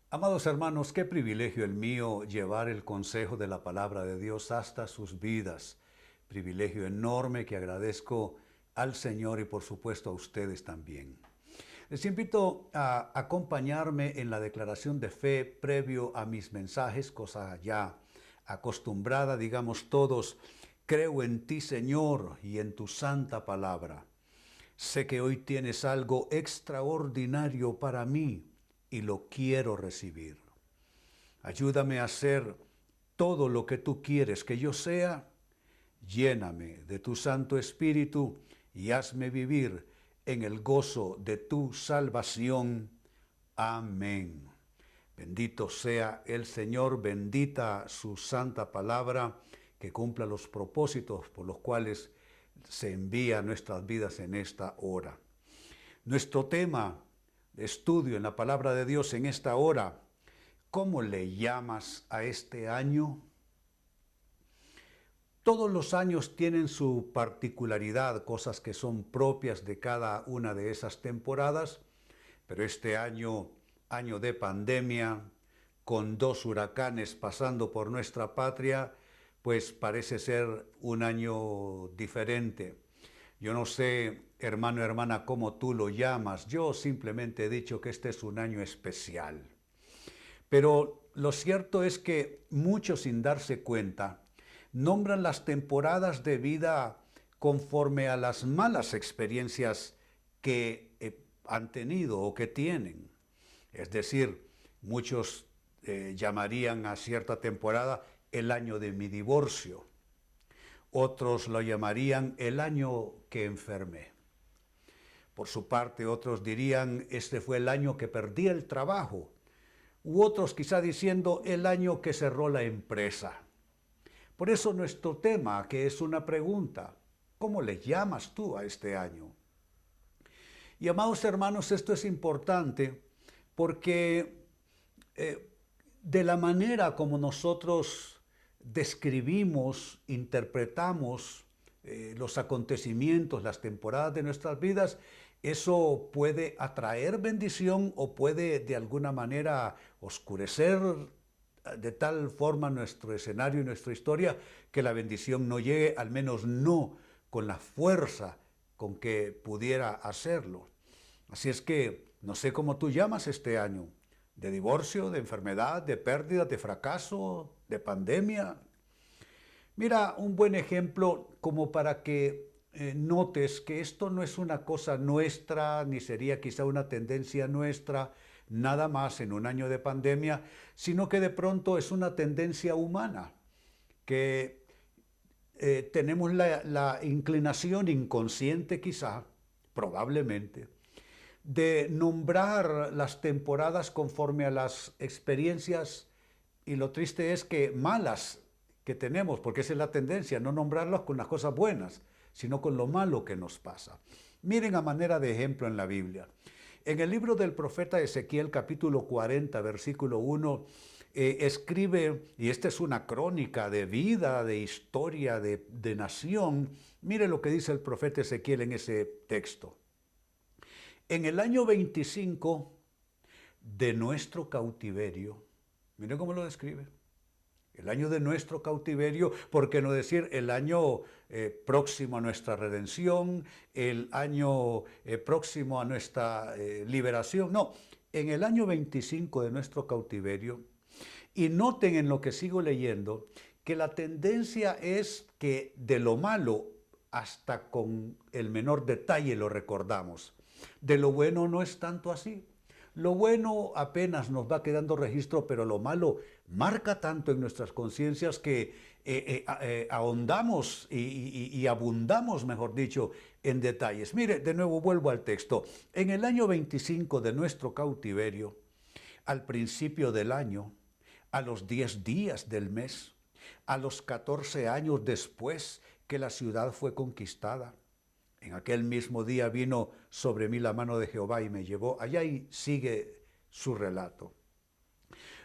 Amados hermanos, qué privilegio el mío llevar el consejo de la palabra de Dios hasta sus vidas. Privilegio enorme que agradezco al Señor y por supuesto a ustedes también. Les invito a acompañarme en la declaración de fe previo a mis mensajes, cosa ya acostumbrada, digamos todos. Creo en ti, Señor, y en tu santa palabra. Sé que hoy tienes algo extraordinario para mí y lo quiero recibir. Ayúdame a hacer todo lo que tú quieres que yo sea. Lléname de tu Santo Espíritu y hazme vivir en el gozo de tu salvación. Amén. Bendito sea el Señor, bendita su santa palabra, que cumpla los propósitos por los cuales se envía a nuestras vidas en esta hora. Nuestro tema de estudio en la palabra de Dios en esta hora: ¿cómo le llamas a este año? Todos los años tienen su particularidad, cosas que son propias de cada una de esas temporadas, pero este año, año de pandemia, con 2 huracanes pasando por nuestra patria, pues parece ser un año diferente. Yo no sé, hermano, hermana, cómo tú lo llamas. Yo simplemente he dicho que este es un año especial. Pero lo cierto es que muchos, sin darse cuenta, nombran las temporadas de vida conforme a las malas experiencias que han tenido o que tienen. Es decir, muchos llamarían a cierta temporada el año de mi divorcio. Otros lo llamarían el año que enfermé. Por su parte, otros dirían, este fue el año que perdí el trabajo. U otros quizá diciendo, el año que cerró la empresa. Por eso nuestro tema, que es una pregunta: ¿cómo le llamas tú a este año? Y amados hermanos, esto es importante porque de la manera como nosotros describimos, interpretamos los acontecimientos, las temporadas de nuestras vidas, eso puede atraer bendición o puede de alguna manera oscurecer de tal forma nuestro escenario y nuestra historia que la bendición no llegue, al menos no con la fuerza con que pudiera hacerlo. Así es que no sé cómo tú llamas este año: de divorcio, de enfermedad, de pérdida, de fracaso, de pandemia. Mira, un buen ejemplo como para que notes que esto no es una cosa nuestra, ni sería quizá una tendencia nuestra, nada más en un año de pandemia, sino que de pronto es una tendencia humana, que tenemos la inclinación inconsciente quizá, probablemente, de nombrar las temporadas conforme a las experiencias, y lo triste es que malas que tenemos, porque esa es la tendencia, no nombrarlas con las cosas buenas, sino con lo malo que nos pasa. Miren a manera de ejemplo en la Biblia. En el libro del profeta Ezequiel, capítulo 40, versículo 1, escribe, y esta es una crónica de vida, de historia, de nación. Mire lo que dice el profeta Ezequiel en ese texto. En el año 25 de nuestro cautiverio, mire cómo lo describe, el año de nuestro cautiverio, por qué no decir el año próximo a nuestra redención, el año próximo a nuestra liberación. No, en el año 25 de nuestro cautiverio. Y noten en lo que sigo leyendo que la tendencia es que de lo malo hasta con el menor detalle lo recordamos. De lo bueno no es tanto así. Lo bueno apenas nos va quedando registro, pero lo malo marca tanto en nuestras conciencias que ahondamos y abundamos, mejor dicho, en detalles. Mire, de nuevo vuelvo al texto. En el año 25 de nuestro cautiverio, al principio del año, a los 10 días del mes, a los 14 años después que la ciudad fue conquistada, en aquel mismo día vino sobre mí la mano de Jehová y me llevó allá, y sigue su relato.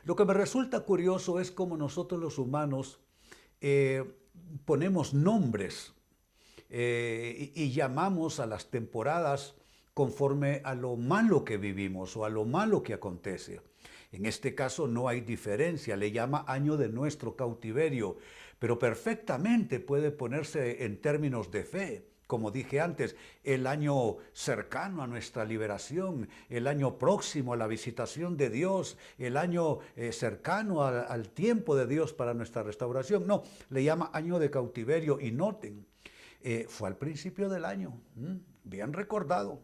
Lo que me resulta curioso es cómo nosotros los humanos ponemos nombres y llamamos a las temporadas conforme a lo malo que vivimos o a lo malo que acontece. En este caso no hay diferencia, le llama año de nuestro cautiverio, pero perfectamente puede ponerse en términos de fe. Como dije antes, el año cercano a nuestra liberación, el año próximo a la visitación de Dios, el año cercano al tiempo de Dios para nuestra restauración. No, le llama año de cautiverio y noten, fue al principio del año, bien recordado.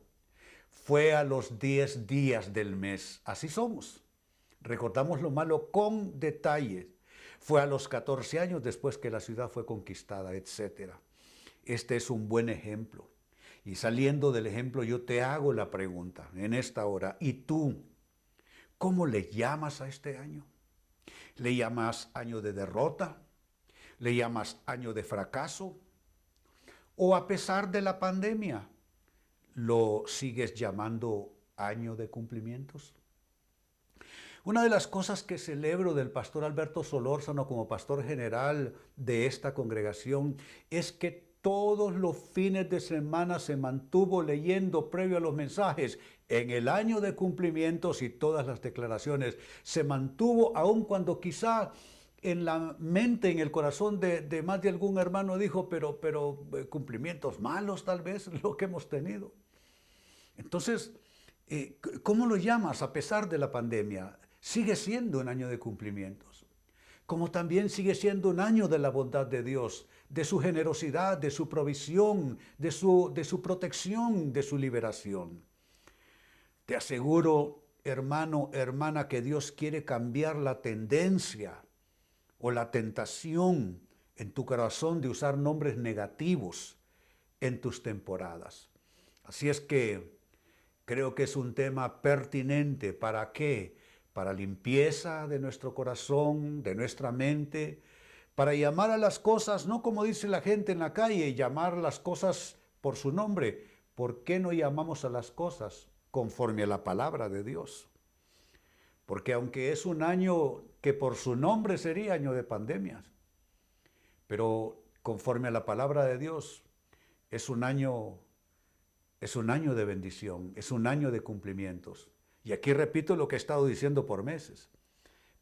Fue a los 10 días del mes, así somos. Recordamos lo malo con detalle. Fue a los 14 años después que la ciudad fue conquistada, etc. Este es un buen ejemplo. Y saliendo del ejemplo, yo te hago la pregunta en esta hora. ¿Y tú, cómo le llamas a este año? ¿Le llamas año de derrota? ¿Le llamas año de fracaso? ¿O a pesar de la pandemia, lo sigues llamando año de cumplimientos? Una de las cosas que celebro del pastor Alberto Solórzano como pastor general de esta congregación es que todos los fines de semana se mantuvo leyendo previo a los mensajes en el año de cumplimientos y todas las declaraciones. Se mantuvo aun cuando quizá en la mente, en el corazón de más de algún hermano dijo, pero cumplimientos malos tal vez lo que hemos tenido. Entonces, ¿cómo lo llamas a pesar de la pandemia? Sigue siendo un año de cumplimientos, como también sigue siendo un año de la bondad de Dios, de su generosidad, de su provisión, de su protección, de su liberación. Te aseguro, hermano, hermana, que Dios quiere cambiar la tendencia o la tentación en tu corazón de usar nombres negativos en tus temporadas. Así es que creo que es un tema pertinente. ¿Para qué? Para limpieza de nuestro corazón, de nuestra mente, para llamar a las cosas, no como dice la gente en la calle, llamar las cosas por su nombre. ¿Por qué no llamamos a las cosas conforme a la palabra de Dios? Porque aunque es un año que por su nombre sería año de pandemias, pero conforme a la palabra de Dios es un año de bendición, es un año de cumplimientos. Y aquí repito lo que he estado diciendo por meses.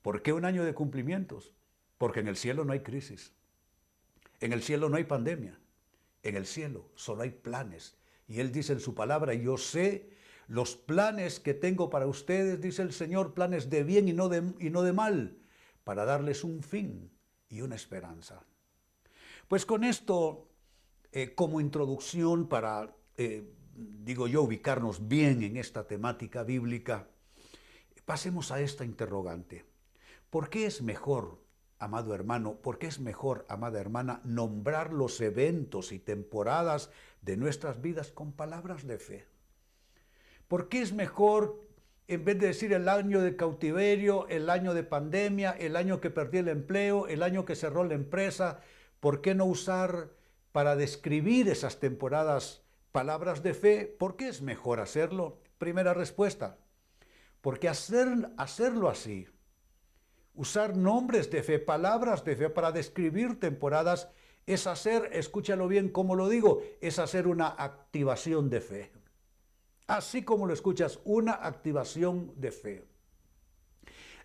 ¿Por qué un año de cumplimientos? Porque en el cielo no hay crisis. En el cielo no hay pandemia. En el cielo solo hay planes. Y Él dice en su palabra, yo sé los planes que tengo para ustedes, dice el Señor, planes de bien y no de mal, para darles un fin y una esperanza. Pues con esto, como introducción para digo yo, ubicarnos bien en esta temática bíblica, pasemos a esta interrogante. ¿Por qué es mejor, amado hermano, por qué es mejor, amada hermana, nombrar los eventos y temporadas de nuestras vidas con palabras de fe? ¿Por qué es mejor, en vez de decir el año de cautiverio, el año de pandemia, el año que perdí el empleo, el año que cerró la empresa, por qué no usar para describir esas temporadas palabras de fe? ¿Por qué es mejor hacerlo? Primera respuesta, porque hacerlo así, usar nombres de fe, palabras de fe para describir temporadas, es hacer, escúchalo bien cómo lo digo, es hacer una activación de fe. Así como lo escuchas, una activación de fe.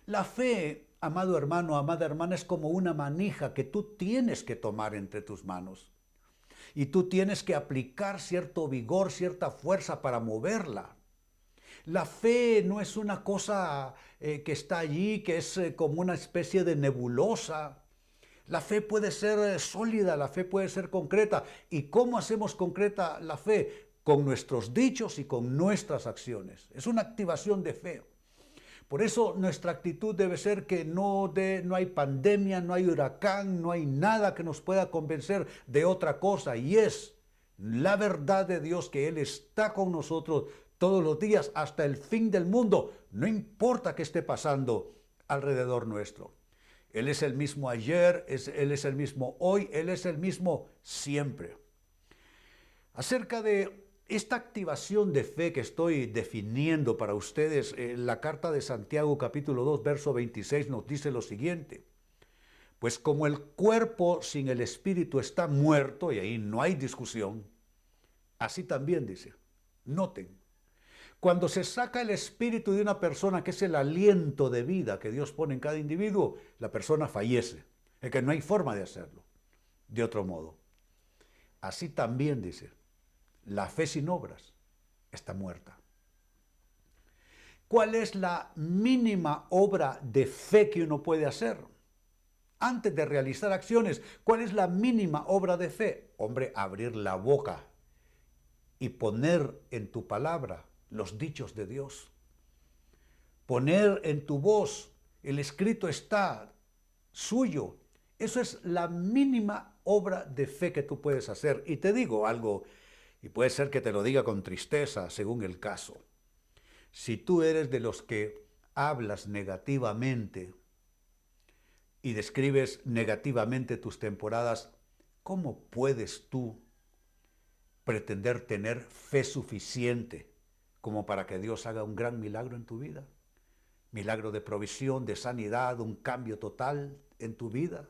La fe, amado hermano, amada hermana, es como una manija que tú tienes que tomar entre tus manos. Y tú tienes que aplicar cierto vigor, cierta fuerza para moverla. La fe no es una cosa que está allí, que es como una especie de nebulosa. La fe puede ser sólida, la fe puede ser concreta. ¿Y cómo hacemos concreta la fe? Con nuestros dichos y con nuestras acciones. Es una activación de fe. Por eso nuestra actitud debe ser que no hay pandemia, no hay huracán, no hay nada que nos pueda convencer de otra cosa. Y es la verdad de Dios que Él está con nosotros todos los días hasta el fin del mundo. No importa qué esté pasando alrededor nuestro. Él es el mismo ayer, Él es el mismo hoy, Él es el mismo siempre. Acerca de esta activación de fe que estoy definiendo para ustedes, la carta de Santiago capítulo 2, verso 26 nos dice lo siguiente. Pues como el cuerpo sin el espíritu está muerto, y ahí no hay discusión, así también dice, noten, Cuando se saca el espíritu de una persona, que es el aliento de vida que Dios pone en cada individuo, la persona fallece. Es que no hay forma de hacerlo de otro modo. Así también dice, la fe sin obras está muerta. ¿Cuál es la mínima obra de fe que uno puede hacer? Antes de realizar acciones, ¿cuál es la mínima obra de fe? Hombre, abrir la boca y poner en tu palabra los dichos de Dios. Poner en tu voz, el escrito está suyo. Eso es la mínima obra de fe que tú puedes hacer. Y te digo algo, y puede ser que te lo diga con tristeza, según el caso. Si tú eres de los que hablas negativamente y describes negativamente tus temporadas, ¿cómo puedes tú pretender tener fe suficiente como para que Dios haga un gran milagro en tu vida? Milagro de provisión, de sanidad, un cambio total en tu vida.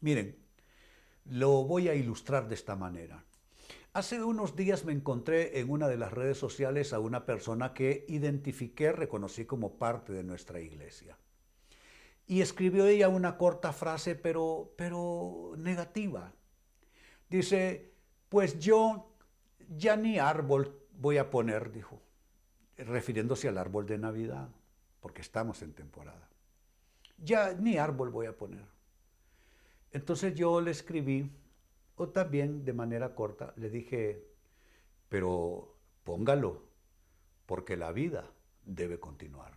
Miren, lo voy a ilustrar de esta manera. Hace unos días me encontré en una de las redes sociales a una persona que identifiqué, reconocí como parte de nuestra iglesia. Y escribió ella una corta frase, pero negativa. Dice, pues yo ya ni árbol voy a poner, dijo, refiriéndose al árbol de Navidad, porque estamos en temporada. Ya ni árbol voy a poner. Entonces yo le escribí, o también de manera corta, le dije, pero póngalo, porque la vida debe continuar.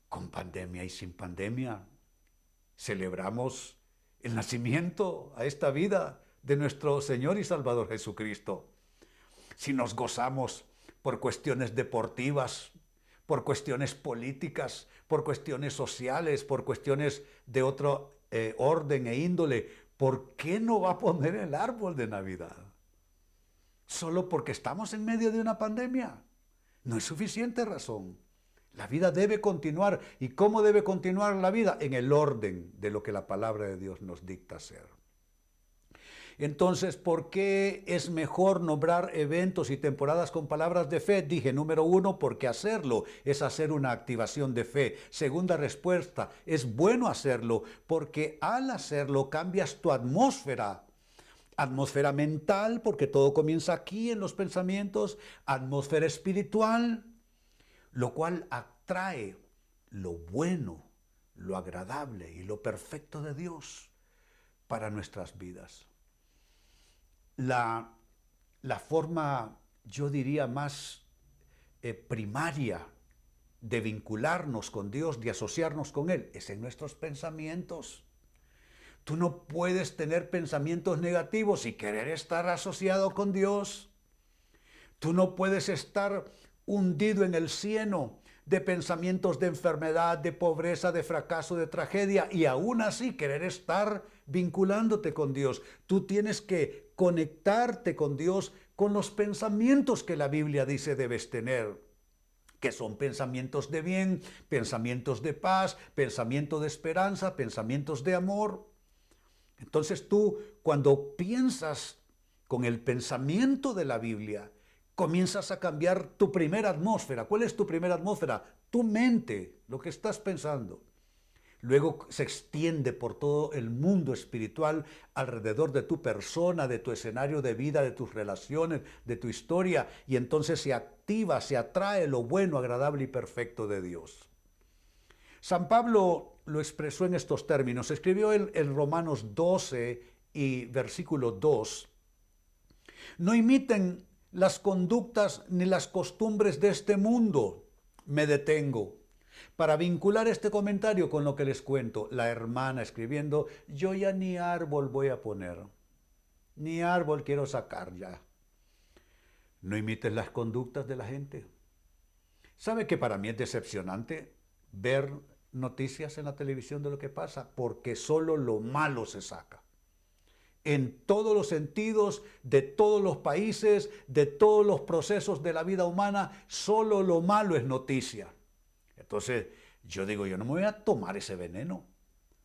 Con pandemia y sin pandemia, celebramos el nacimiento a esta vida de nuestro Señor y Salvador Jesucristo. Si nos gozamos por cuestiones deportivas, por cuestiones políticas, por cuestiones sociales, por cuestiones de otro orden e índole, ¿por qué no va a poner el árbol de Navidad? ¿Solo porque estamos en medio de una pandemia? No es suficiente razón. La vida debe continuar. ¿Y cómo debe continuar la vida? En el orden de lo que la palabra de Dios nos dicta hacer. Entonces, ¿por qué es mejor nombrar eventos y temporadas con palabras de fe? Dije, número uno, porque hacerlo es hacer una activación de fe. Segunda respuesta, es bueno hacerlo porque al hacerlo cambias tu atmósfera. Atmósfera mental, porque todo comienza aquí en los pensamientos. Atmósfera espiritual, lo cual atrae lo bueno, lo agradable y lo perfecto de Dios para nuestras vidas. La forma, yo diría, más primaria de vincularnos con Dios, de asociarnos con Él, es en nuestros pensamientos. Tú no puedes tener pensamientos negativos y querer estar asociado con Dios. Tú no puedes estar hundido en el cieno de pensamientos de enfermedad, de pobreza, de fracaso, de tragedia, y aún así querer estar vinculándote con Dios. Tú tienes que conectarte con Dios con los pensamientos que la Biblia dice debes tener, que son pensamientos de bien, pensamientos de paz, pensamientos de esperanza, pensamientos de amor. Entonces tú, cuando piensas con el pensamiento de la Biblia, comienzas a cambiar tu primera atmósfera. ¿Cuál es tu primera atmósfera? Tu mente, lo que estás pensando. Luego se extiende por todo el mundo espiritual alrededor de tu persona, de tu escenario de vida, de tus relaciones, de tu historia, y entonces se activa, se atrae lo bueno, agradable y perfecto de Dios. San Pablo lo expresó en estos términos. Escribió en Romanos 12 y versículo 2. No imiten las conductas ni las costumbres de este mundo. Me detengo para vincular este comentario con lo que les cuento. La hermana escribiendo, yo ya ni árbol voy a poner, ni árbol quiero sacar ya. No imites las conductas de la gente. ¿Sabe que para mí es decepcionante ver noticias en la televisión de lo que pasa? Porque solo lo malo se saca. En todos los sentidos, de todos los países, de todos los procesos de la vida humana, solo lo malo es noticia. Entonces, yo digo, yo no me voy a tomar ese veneno.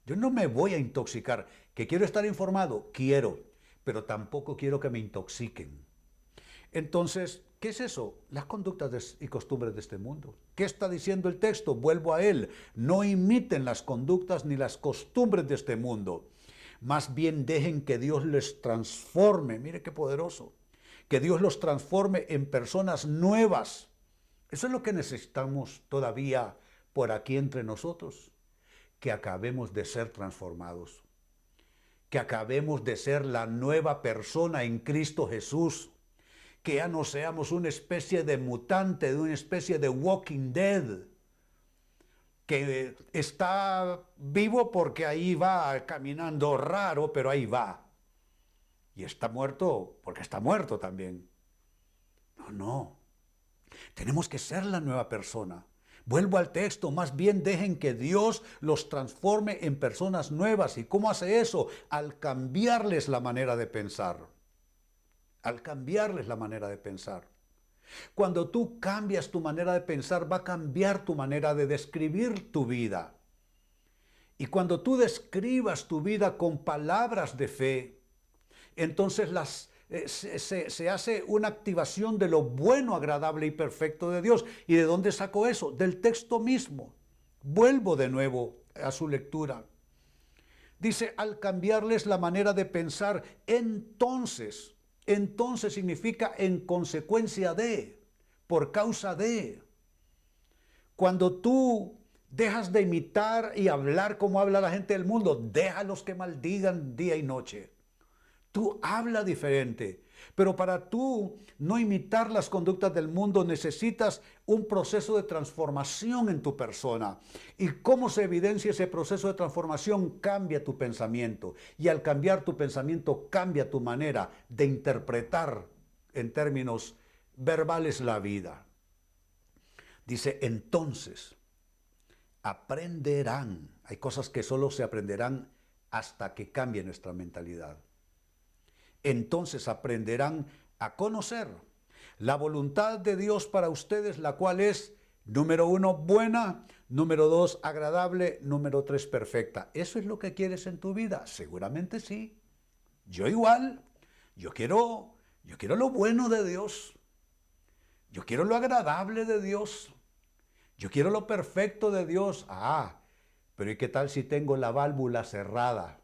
Yo no me voy a intoxicar. ¿Que quiero estar informado? Quiero, pero tampoco quiero que me intoxiquen. Entonces, ¿qué es eso? Las conductas y costumbres de este mundo. ¿Qué está diciendo el texto? Vuelvo a él. No imiten las conductas ni las costumbres de este mundo. Más bien dejen que Dios les transforme. Mire qué poderoso. Que Dios los transforme en personas nuevas. Eso es lo que necesitamos todavía por aquí entre nosotros. Que acabemos de ser transformados. Que acabemos de ser la nueva persona en Cristo Jesús. Que ya no seamos una especie de mutante, de una especie de walking dead, que está vivo porque ahí va caminando raro, pero ahí va. Y está muerto porque está muerto también. No, no. Tenemos que ser la nueva persona. Vuelvo al texto, más bien dejen que Dios los transforme en personas nuevas. ¿Y cómo hace eso? Al cambiarles la manera de pensar. Al cambiarles la manera de pensar. Cuando tú cambias tu manera de pensar, va a cambiar tu manera de describir tu vida. Y cuando tú describas tu vida con palabras de fe, entonces se hace una activación de lo bueno, agradable y perfecto de Dios. ¿Y de dónde sacó eso? Del texto mismo. Vuelvo de nuevo a su lectura. Dice, al cambiarles la manera de pensar, entonces significa en consecuencia de, por causa de. Cuando tú dejas de imitar y hablar como habla la gente del mundo, déjalos que maldigan día y noche. Tú habla diferente, pero para tú no imitar las conductas del mundo necesitas un proceso de transformación en tu persona. ¿Y cómo se evidencia ese proceso de transformación? Cambia tu pensamiento. Y al cambiar tu pensamiento, cambia tu manera de interpretar en términos verbales la vida. Dice, entonces, aprenderán. Hay cosas que solo se aprenderán hasta que cambie nuestra mentalidad. Entonces aprenderán a conocer la voluntad de Dios para ustedes, la cual es, número 1, buena, número 2, agradable, número 3, perfecta. ¿Eso es lo que quieres en tu vida? Seguramente sí. Yo igual. Yo quiero lo bueno de Dios. Yo quiero lo agradable de Dios. Yo quiero lo perfecto de Dios. Pero ¿y qué tal si tengo la válvula cerrada?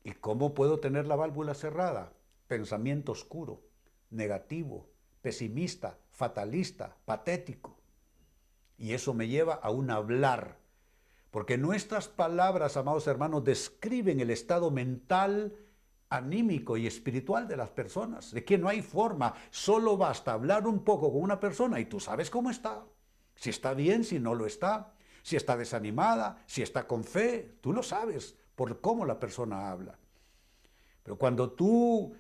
¿Y cómo puedo tener la válvula cerrada? Pensamiento oscuro, negativo, pesimista, fatalista, patético. Y eso me lleva a un hablar. Porque nuestras palabras, amados hermanos, describen el estado mental, anímico y espiritual de las personas. De que no hay forma, solo basta hablar un poco con una persona y tú sabes cómo está. Si está bien, si no lo está. Si está desanimada, si está con fe, tú lo sabes por cómo la persona habla. Pero cuando tú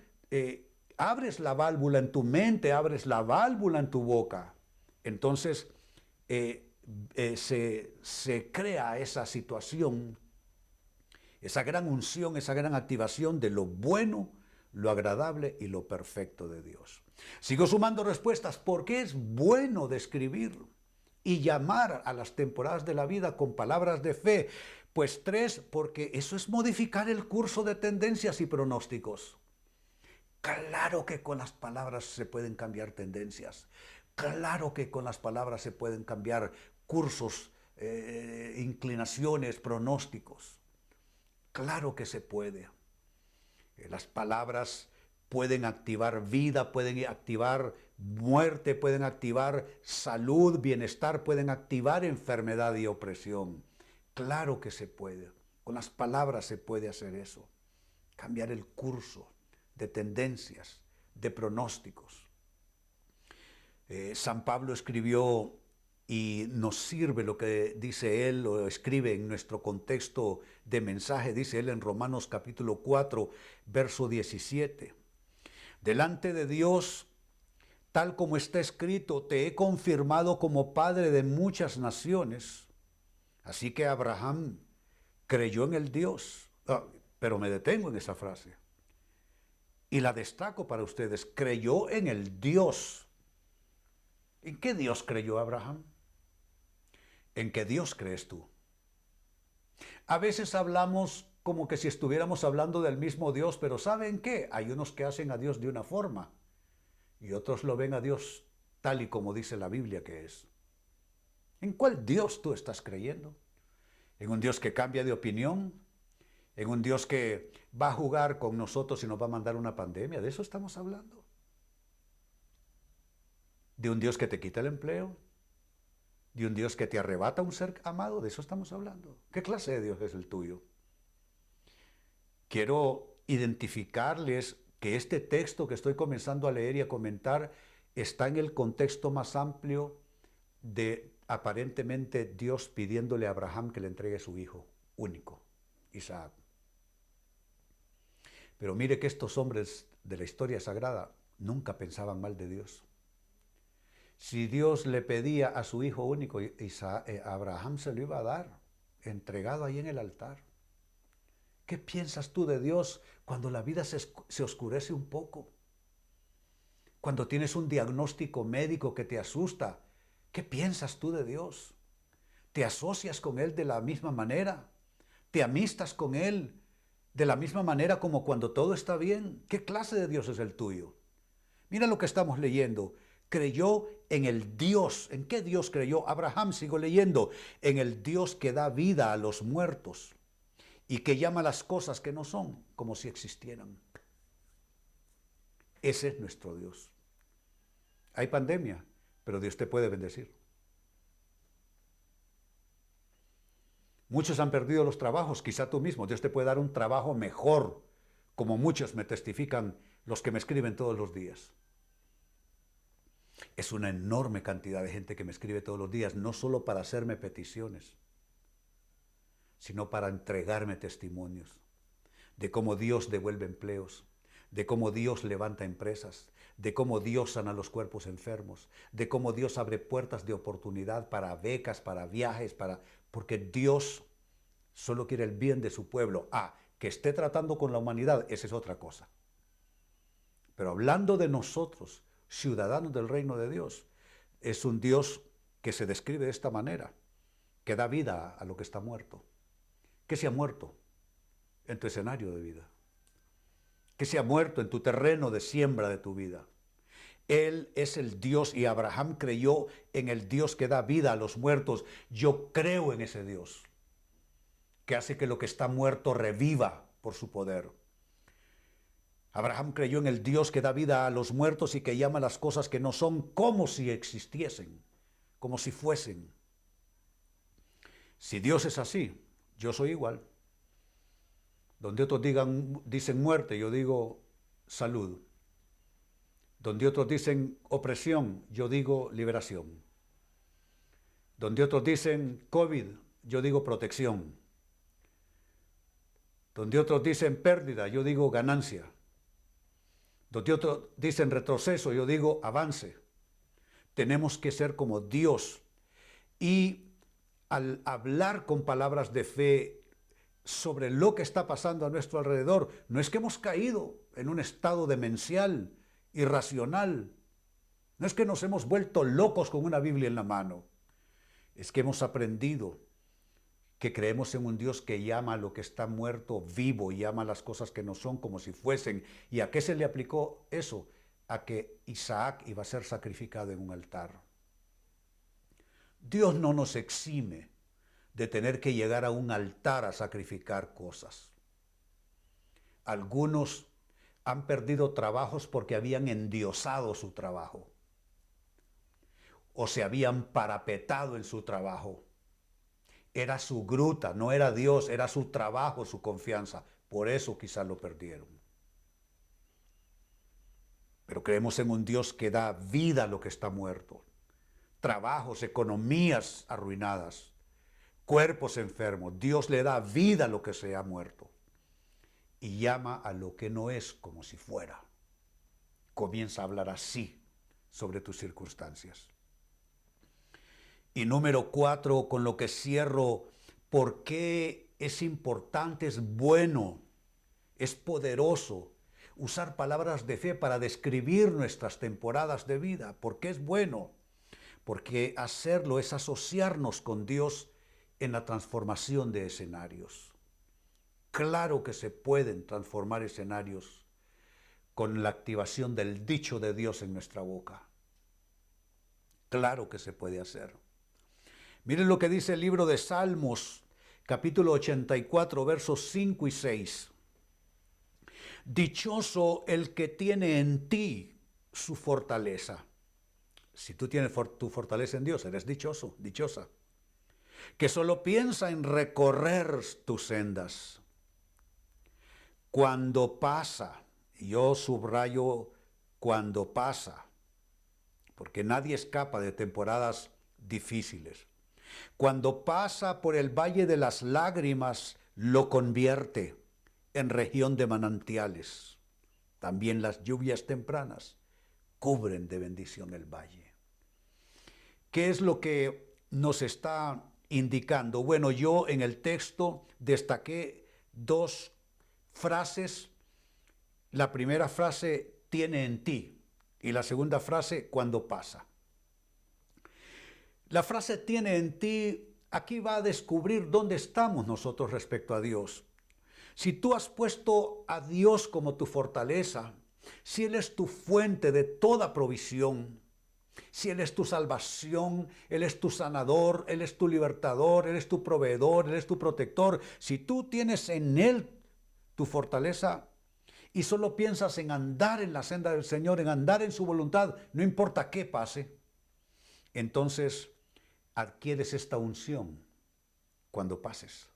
abres la válvula en tu mente, abres la válvula en tu boca, entonces se crea esa situación, esa gran unción, esa gran activación de lo bueno, lo agradable y lo perfecto de Dios. Sigo sumando respuestas. ¿Por qué es bueno describir y llamar a las temporadas de la vida con palabras de fe? Pues 3, porque eso es modificar el curso de tendencias y pronósticos. Claro que con las palabras se pueden cambiar tendencias. Claro que con las palabras se pueden cambiar cursos, inclinaciones, pronósticos. Claro que se puede. Las palabras pueden activar vida, pueden activar muerte, pueden activar salud, bienestar, pueden activar enfermedad y opresión. Claro que se puede. Con las palabras se puede hacer eso. Cambiar el curso de tendencias, de pronósticos. San Pablo escribió y nos sirve lo que dice él o escribe en nuestro contexto de mensaje, dice él en Romanos capítulo 4, verso 17. Delante de Dios, tal como está escrito, te he confirmado como padre de muchas naciones. Así que Abraham creyó en el Dios. Pero me detengo en esa frase. Y la destaco para ustedes. Creyó en el Dios. ¿En qué Dios creyó Abraham? ¿En qué Dios crees tú? A veces hablamos como que si estuviéramos hablando del mismo Dios, pero ¿saben qué? Hay unos que hacen a Dios de una forma y otros lo ven a Dios tal y como dice la Biblia que es. ¿En cuál Dios tú estás creyendo? ¿En un Dios que cambia de opinión? ¿En un Dios que va a jugar con nosotros y nos va a mandar una pandemia? ¿De eso estamos hablando? ¿De un Dios que te quita el empleo? ¿De un Dios que te arrebata un ser amado? De eso estamos hablando. ¿Qué clase de Dios es el tuyo? Quiero identificarles que este texto que estoy comenzando a leer y a comentar está en el contexto más amplio de aparentemente Dios pidiéndole a Abraham que le entregue su hijo único, Isaac. Pero mire que estos hombres de la historia sagrada nunca pensaban mal de Dios. Si Dios le pedía a su hijo único, Abraham se lo iba a dar, entregado ahí en el altar. ¿Qué piensas tú de Dios cuando la vida se oscurece un poco? Cuando tienes un diagnóstico médico que te asusta, ¿qué piensas tú de Dios? ¿Te asocias con Él de la misma manera? ¿Te amistas con Él de la misma manera como cuando todo está bien? ¿Qué clase de Dios es el tuyo? Mira lo que estamos leyendo. Creyó en el Dios. ¿En qué Dios creyó? Abraham, sigo leyendo, en el Dios que da vida a los muertos y que llama las cosas que no son como si existieran. Ese es nuestro Dios. Hay pandemia, pero Dios te puede bendecir. Muchos han perdido los trabajos, quizá tú mismo. Dios te puede dar un trabajo mejor, como muchos me testifican los que me escriben todos los días. Es una enorme cantidad de gente que me escribe todos los días, no solo para hacerme peticiones, sino para entregarme testimonios de cómo Dios devuelve empleos, de cómo Dios levanta empresas, de cómo Dios sana los cuerpos enfermos, de cómo Dios abre puertas de oportunidad para becas, para viajes, porque Dios solo quiere el bien de su pueblo. Que esté tratando con la humanidad, esa es otra cosa. Pero hablando de nosotros, ciudadanos del reino de Dios, es un Dios que se describe de esta manera, que da vida a lo que está muerto. ¿Qué se ha muerto en tu escenario de vida? ¿Qué se ha muerto en tu terreno de siembra de tu vida? Él es el Dios y Abraham creyó en el Dios que da vida a los muertos. Yo creo en ese Dios que hace que lo que está muerto reviva por su poder. Abraham creyó en el Dios que da vida a los muertos y que llama las cosas que no son como si existiesen, como si fuesen. Si Dios es así, yo soy igual. Donde otros dicen muerte, yo digo salud. Donde otros dicen opresión, yo digo liberación. Donde otros dicen COVID, yo digo protección. Donde otros dicen pérdida, yo digo ganancia. Donde otros dicen retroceso, yo digo avance. Tenemos que ser como Dios. Y al hablar con palabras de fe sobre lo que está pasando a nuestro alrededor, no es que hemos caído en un estado demencial, irracional. No es que nos hemos vuelto locos con una Biblia en la mano. Es que hemos aprendido que creemos en un Dios que llama a lo que está muerto vivo y llama a las cosas que no son como si fuesen. ¿Y a qué se le aplicó eso? A que Isaac iba a ser sacrificado en un altar. Dios no nos exime de tener que llegar a un altar a sacrificar cosas. Algunos han perdido trabajos porque habían endiosado su trabajo o se habían parapetado en su trabajo. Era su gruta, no era Dios, era su trabajo, su confianza. Por eso quizás lo perdieron. Pero creemos en un Dios que da vida a lo que está muerto. Trabajos, economías arruinadas, cuerpos enfermos. Dios le da vida a lo que se ha muerto. Y llama a lo que no es como si fuera. Comienza a hablar así sobre tus circunstancias. Y número 4, con lo que cierro, ¿por qué es importante, es bueno, es poderoso usar palabras de fe para describir nuestras temporadas de vida? ¿Por qué es bueno? Porque hacerlo es asociarnos con Dios en la transformación de escenarios. Claro que se pueden transformar escenarios con la activación del dicho de Dios en nuestra boca. Claro que se puede hacer. Miren lo que dice el libro de Salmos, capítulo 84, versos 5 y 6. Dichoso el que tiene en ti su fortaleza. Si tú tienes tu fortaleza en Dios, eres dichoso, dichosa. Que solo piensa en recorrer tus sendas. Cuando pasa, yo subrayo cuando pasa, porque nadie escapa de temporadas difíciles. Cuando pasa por el valle de las lágrimas, lo convierte en región de manantiales. También las lluvias tempranas cubren de bendición el valle. ¿Qué es lo que nos está indicando? Bueno, yo en el texto destaqué dos frases. La primera frase, tiene en ti, y la segunda frase, cuando pasa. La frase tiene en ti, aquí va a descubrir dónde estamos nosotros respecto a Dios. Si tú has puesto a Dios como tu fortaleza, si Él es tu fuente de toda provisión, si Él es tu salvación, Él es tu sanador, Él es tu libertador, Él es tu proveedor, Él es tu protector, si tú tienes en Él tu fortaleza y solo piensas en andar en la senda del Señor, en andar en su voluntad, no importa qué pase, entonces adquieres esta unción cuando pases.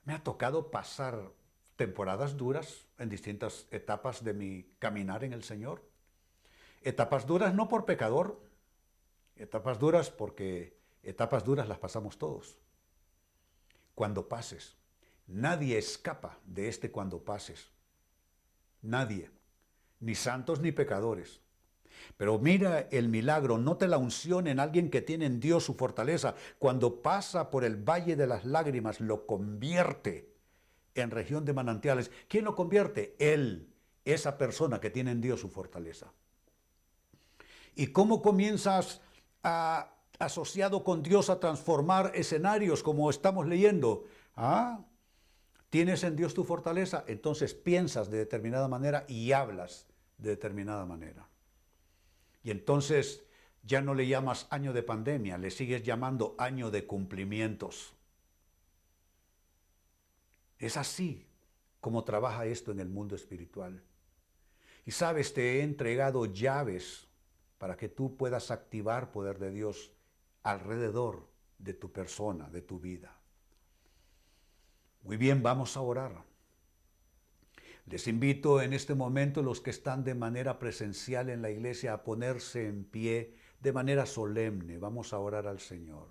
Me ha tocado pasar temporadas duras en distintas etapas de mi caminar en el Señor. Etapas duras no por pecador, etapas duras porque etapas duras las pasamos todos. Cuando pases, nadie escapa de este cuando pases. Nadie, ni santos ni pecadores. Pero mira el milagro, note la unción en alguien que tiene en Dios su fortaleza. Cuando pasa por el valle de las lágrimas, lo convierte en región de manantiales. ¿Quién lo convierte? Él, esa persona que tiene en Dios su fortaleza. ¿Y cómo comienzas asociado con Dios a transformar escenarios como estamos leyendo? ¿Tienes en Dios tu fortaleza? Entonces piensas de determinada manera y hablas de determinada manera. Y entonces ya no le llamas año de pandemia, le sigues llamando año de cumplimientos. Es así como trabaja esto en el mundo espiritual. Y sabes, te he entregado llaves para que tú puedas activar poder de Dios alrededor de tu persona, de tu vida. Muy bien, vamos a orar. Les invito en este momento, los que están de manera presencial en la iglesia, a ponerse en pie de manera solemne. Vamos a orar al Señor,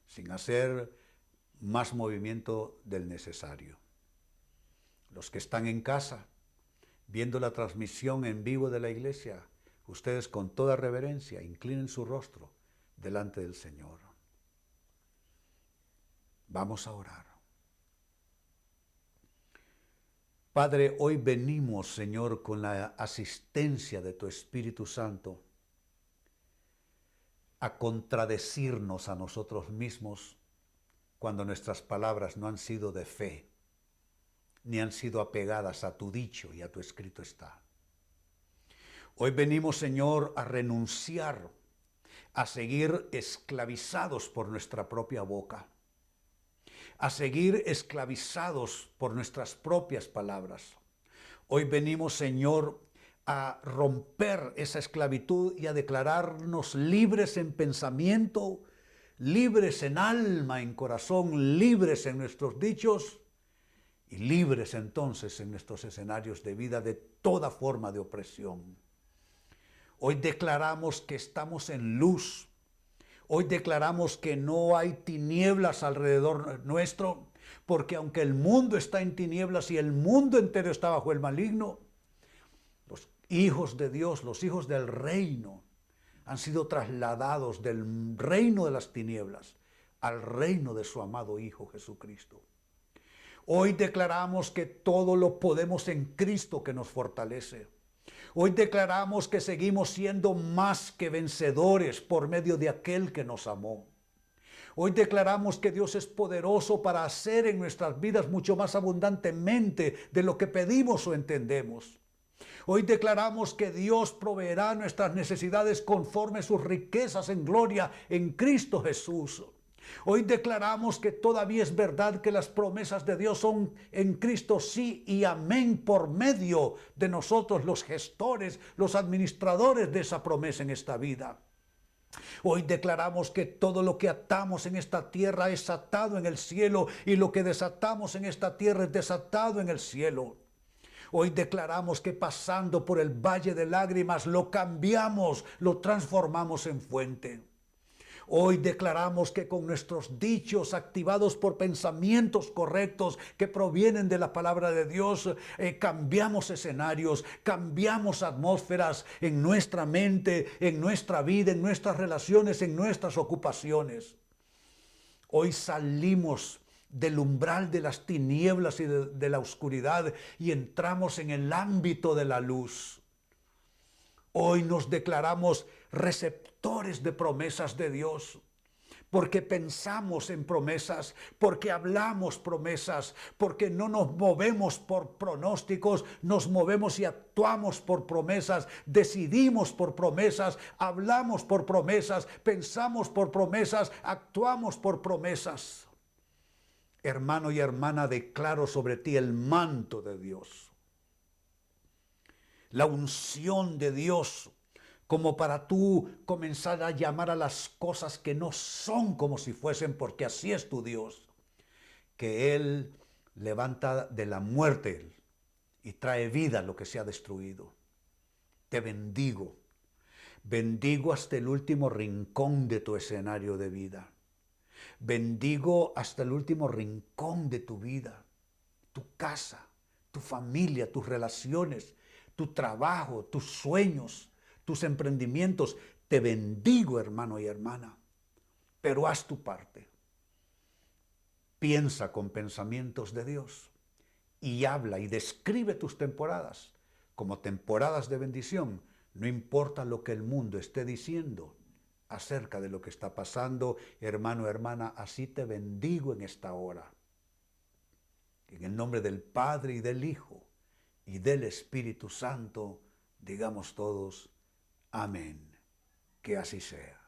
sin hacer más movimiento del necesario. Los que están en casa, viendo la transmisión en vivo de la iglesia, ustedes con toda reverencia inclinen su rostro delante del Señor. Vamos a orar. Padre, hoy venimos, Señor, con la asistencia de tu Espíritu Santo a contradecirnos a nosotros mismos cuando nuestras palabras no han sido de fe, ni han sido apegadas a tu dicho y a tu escrito está. Hoy venimos, Señor, a renunciar a seguir esclavizados por nuestra propia boca, a seguir esclavizados por nuestras propias palabras. Hoy venimos, Señor, a romper esa esclavitud y a declararnos libres en pensamiento, libres en alma, en corazón, libres en nuestros dichos y libres entonces en nuestros escenarios de vida de toda forma de opresión. Hoy declaramos que estamos en luz. Hoy declaramos que no hay tinieblas alrededor nuestro, porque aunque el mundo está en tinieblas y el mundo entero está bajo el maligno, los hijos de Dios, los hijos del reino, han sido trasladados del reino de las tinieblas al reino de su amado Hijo Jesucristo. Hoy declaramos que todo lo podemos en Cristo que nos fortalece. Hoy declaramos que seguimos siendo más que vencedores por medio de aquel que nos amó. Hoy declaramos que Dios es poderoso para hacer en nuestras vidas mucho más abundantemente de lo que pedimos o entendemos. Hoy declaramos que Dios proveerá nuestras necesidades conforme sus riquezas en gloria en Cristo Jesús. Hoy declaramos que todavía es verdad que las promesas de Dios son en Cristo sí y amén por medio de nosotros los gestores, los administradores de esa promesa en esta vida. Hoy declaramos que todo lo que atamos en esta tierra es atado en el cielo y lo que desatamos en esta tierra es desatado en el cielo. Hoy declaramos que pasando por el valle de lágrimas lo cambiamos, lo transformamos en fuente. Hoy declaramos que con nuestros dichos activados por pensamientos correctos que provienen de la palabra de Dios, cambiamos escenarios, cambiamos atmósferas en nuestra mente, en nuestra vida, en nuestras relaciones, en nuestras ocupaciones. Hoy salimos del umbral de las tinieblas y de la oscuridad y entramos en el ámbito de la luz. Hoy nos declaramos receptores de promesas de Dios, porque pensamos en promesas, porque hablamos promesas, porque no nos movemos por pronósticos, nos movemos y actuamos por promesas, decidimos por promesas, hablamos por promesas, pensamos por promesas, actuamos por promesas. Hermano y hermana, declaro sobre ti el manto de Dios, la unción de Dios, como para tú comenzar a llamar a las cosas que no son como si fuesen, porque así es tu Dios, que Él levanta de la muerte y trae vida a lo que se ha destruido. Te bendigo, bendigo hasta el último rincón de tu escenario de vida. Bendigo hasta el último rincón de tu vida, tu casa, tu familia, tus relaciones, tu trabajo, tus sueños, tus emprendimientos. Te bendigo, hermano y hermana, pero haz tu parte. Piensa con pensamientos de Dios y habla y describe tus temporadas como temporadas de bendición. No importa lo que el mundo esté diciendo acerca de lo que está pasando, hermano, hermana, así te bendigo en esta hora. En el nombre del Padre y del Hijo y del Espíritu Santo, digamos todos, amén. Que así sea.